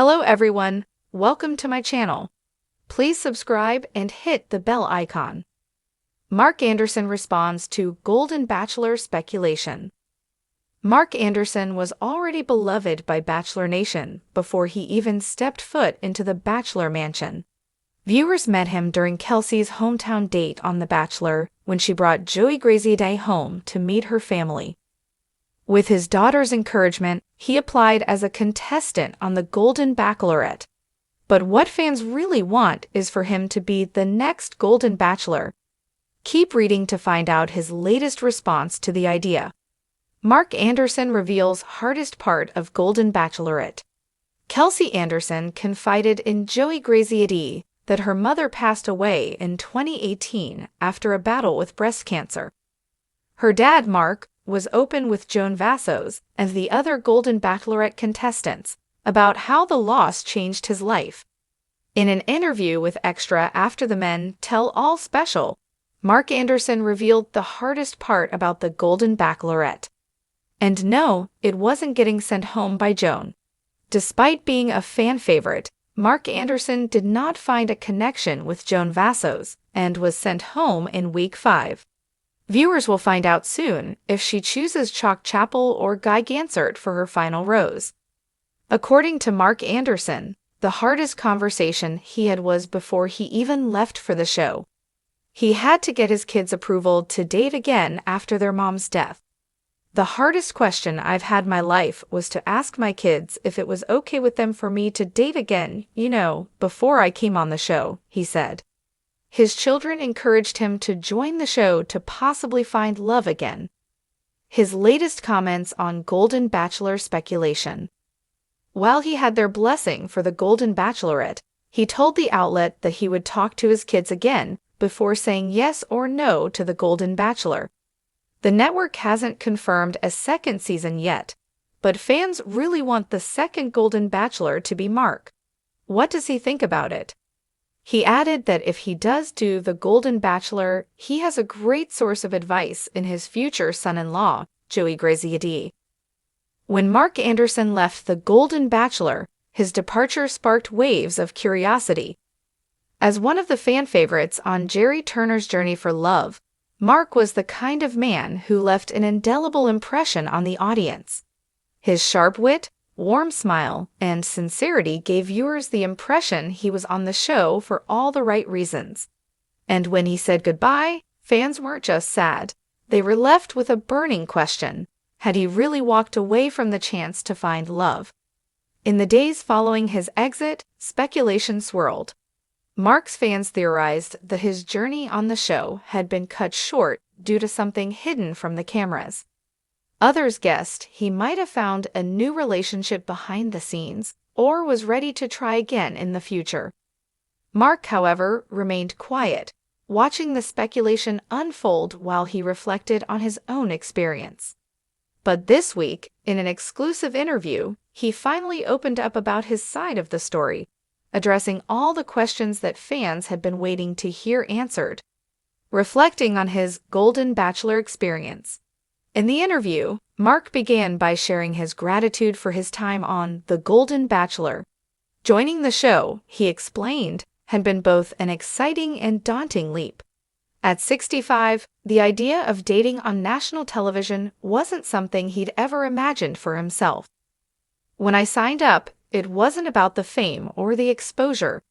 Hello everyone, welcome to my channel. Please subscribe and hit the bell icon. Mark Anderson responds to Golden Bachelor speculation. Mark Anderson was already beloved by Bachelor Nation before he even stepped foot into the Bachelor mansion. Viewers met him during Kelsey's hometown date on The Bachelor when she brought Joey Graziadei home to meet her family. With his daughter's encouragement, he applied as a contestant on the Golden Bachelorette. But what fans really want is for him to be the next Golden Bachelor. Keep reading to find out his latest response to the idea. Mark Anderson reveals hardest part of Golden Bachelorette. Kelsey Anderson confided in Joey Graziadei that her mother passed away in 2018 after a battle with breast cancer. Her dad, Mark, was open with Joan Vassos and the other Golden Bachelorette contestants about how the loss changed his life. In an interview with Extra after the Men Tell All special, Mark Anderson revealed the hardest part about the Golden Bachelorette. And no, it wasn't getting sent home by Joan. Despite being a fan favorite, Mark Anderson did not find a connection with Joan Vassos and was sent home in week 5. Viewers will find out soon if she chooses Chalk Chapel or Guy Gansert for her final rose. According to Mark Anderson, the hardest conversation he had was before he even left for the show. He had to get his kids' approval to date again after their mom's death. The hardest question I've had my life was to ask my kids if it was okay with them for me to date again, before I came on the show, he said. His children encouraged him to join the show to possibly find love again. His latest comments on Golden Bachelor speculation. While he had their blessing for the Golden Bachelorette, he told the outlet that he would talk to his kids again before saying yes or no to the Golden Bachelor. The network hasn't confirmed a second season yet, but fans really want the second Golden Bachelor to be Mark. What does he think about it? He added that if he does do the Golden Bachelor, he has a great source of advice in his future son-in-law, Joey Graziadei. When Mark Anderson left the Golden Bachelor, his departure sparked waves of curiosity. As one of the fan favorites on Jerry Turner's Journey for Love, Mark was the kind of man who left an indelible impression on the audience. His sharp wit, warm smile, and sincerity gave viewers the impression he was on the show for all the right reasons. And when he said goodbye, fans weren't just sad. They were left with a burning question. Had he really walked away from the chance to find love? In the days following his exit, speculation swirled. Mark's fans theorized that his journey on the show had been cut short due to something hidden from the cameras. Others guessed he might have found a new relationship behind the scenes or was ready to try again in the future. Mark, however, remained quiet, watching the speculation unfold while he reflected on his own experience. But this week, in an exclusive interview, he finally opened up about his side of the story, addressing all the questions that fans had been waiting to hear answered. Reflecting on his Golden Bachelor experience. In the interview, Mark began by sharing his gratitude for his time on The Golden Bachelor. Joining the show, he explained, had been both an exciting and daunting leap. At 65, the idea of dating on national television wasn't something he'd ever imagined for himself. When I signed up, it wasn't about the fame or the exposure.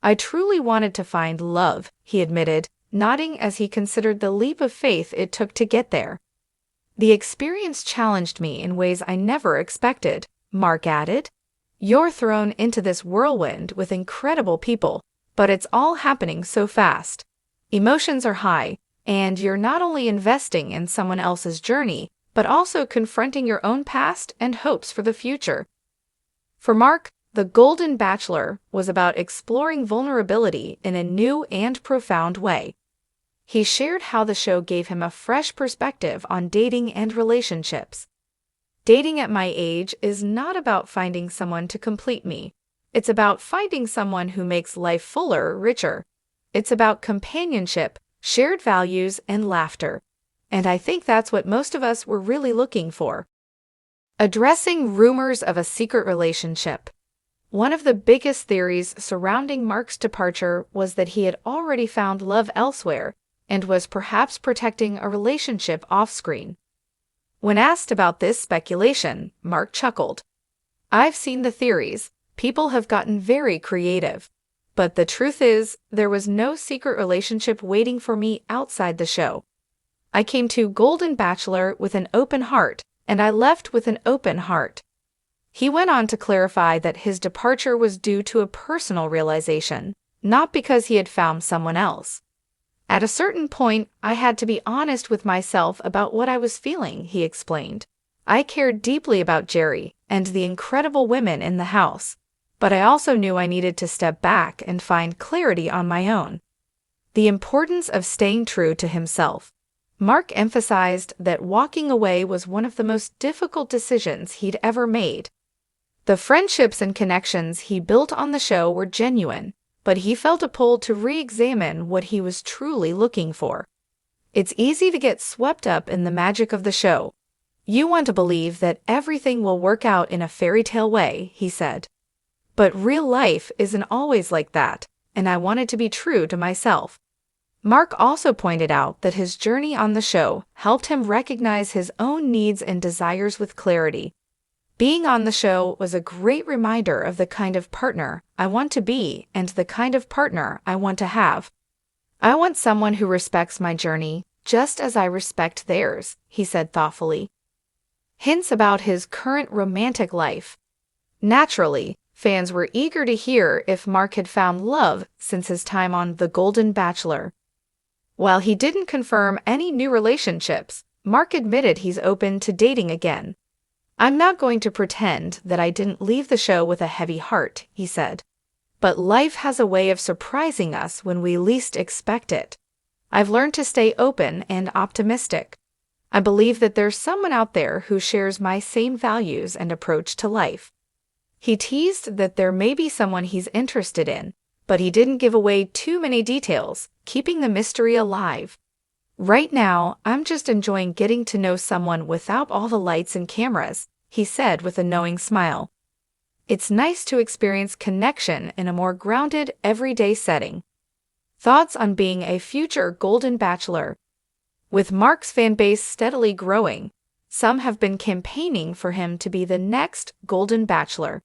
I truly wanted to find love, he admitted, nodding as he considered the leap of faith it took to get there. The experience challenged me in ways I never expected, Mark added. You're thrown into this whirlwind with incredible people, but it's all happening so fast. Emotions are high, and you're not only investing in someone else's journey, but also confronting your own past and hopes for the future. For Mark, The Golden Bachelor was about exploring vulnerability in a new and profound way. He shared how the show gave him a fresh perspective on dating and relationships. Dating at my age is not about finding someone to complete me. It's about finding someone who makes life fuller, richer. It's about companionship, shared values, and laughter. And I think that's what most of us were really looking for. Addressing rumors of a secret relationship. One of the biggest theories surrounding Mark's departure was that he had already found love elsewhere and was perhaps protecting a relationship off-screen. When asked about this speculation, Mark chuckled. "I've seen the theories. People have gotten very creative. But the truth is, there was no secret relationship waiting for me outside the show. I came to Golden Bachelor with an open heart, and I left with an open heart." He went on to clarify that his departure was due to a personal realization, not because he had found someone else. "At a certain point, I had to be honest with myself about what I was feeling," he explained. "I cared deeply about Jerry and the incredible women in the house, but I also knew I needed to step back and find clarity on my own." The importance of staying true to himself. Mark emphasized that walking away was one of the most difficult decisions he'd ever made. The friendships and connections he built on the show were genuine, but he felt a pull to re-examine what he was truly looking for. "It's easy to get swept up in the magic of the show. You want to believe that everything will work out in a fairy tale way," he said. "But real life isn't always like that, and I wanted to be true to myself." Mark also pointed out that his journey on the show helped him recognize his own needs and desires with clarity. "Being on the show was a great reminder of the kind of partner I want to be and the kind of partner I want to have. I want someone who respects my journey just as I respect theirs," he said thoughtfully. Hints about his current romantic life. Naturally, fans were eager to hear if Mark had found love since his time on The Golden Bachelor. While he didn't confirm any new relationships, Mark admitted he's open to dating again. "I'm not going to pretend that I didn't leave the show with a heavy heart," he said. "But life has a way of surprising us when we least expect it. I've learned to stay open and optimistic. I believe that there's someone out there who shares my same values and approach to life." He teased that there may be someone he's interested in, but he didn't give away too many details, keeping the mystery alive. "Right now, I'm just enjoying getting to know someone without all the lights and cameras," he said with a knowing smile. "It's nice to experience connection in a more grounded, everyday setting." Thoughts on being a future Golden Bachelor. With Mark's fan base steadily growing, some have been campaigning for him to be the next Golden Bachelor.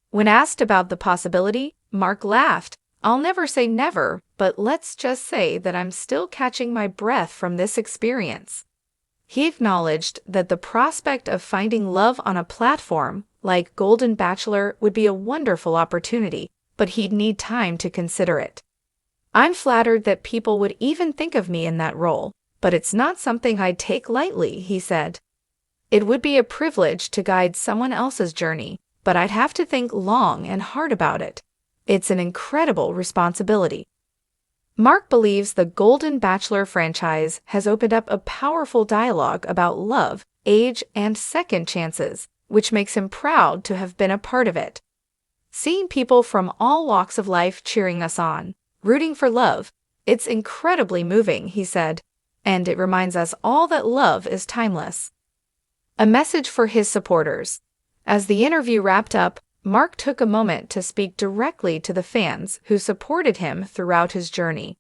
When asked about the possibility, Mark laughed. "I'll never say never, but let's just say that I'm still catching my breath from this experience." He acknowledged that the prospect of finding love on a platform like Golden Bachelor would be a wonderful opportunity, but he'd need time to consider it. "I'm flattered that people would even think of me in that role, but it's not something I'd take lightly," he said. "It would be a privilege to guide someone else's journey, but I'd have to think long and hard about it. It's an incredible responsibility." Mark believes the Golden Bachelor franchise has opened up a powerful dialogue about love, age, and second chances, which makes him proud to have been a part of it. "Seeing people from all walks of life cheering us on, rooting for love, it's incredibly moving," he said, "and it reminds us all that love is timeless." A message for his supporters. As the interview wrapped up, Mark took a moment to speak directly to the fans who supported him throughout his journey.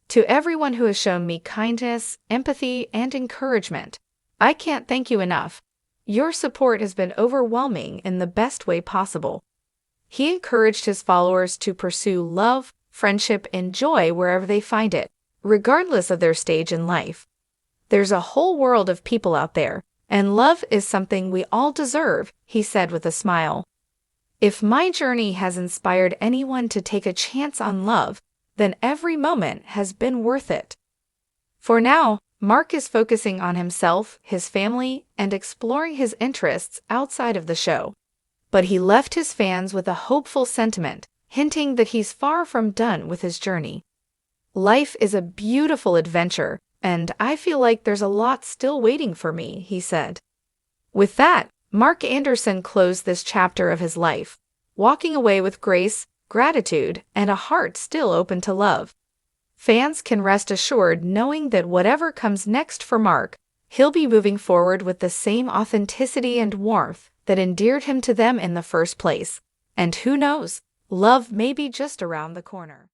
"To everyone who has shown me kindness, empathy, and encouragement, I can't thank you enough. Your support has been overwhelming in the best way possible." He encouraged his followers to pursue love, friendship, and joy wherever they find it, regardless of their stage in life. "There's a whole world of people out there, and love is something we all deserve," he said with a smile. "If my journey has inspired anyone to take a chance on love, then every moment has been worth it." For now, Mark is focusing on himself, his family, and exploring his interests outside of the show. But he left his fans with a hopeful sentiment, hinting that he's far from done with his journey. "Life is a beautiful adventure, and I feel like there's a lot still waiting for me," he said. With that, Mark Anderson closed this chapter of his life, walking away with grace, gratitude, and a heart still open to love. Fans can rest assured knowing that whatever comes next for Mark, he'll be moving forward with the same authenticity and warmth that endeared him to them in the first place, And who knows, love may be just around the corner.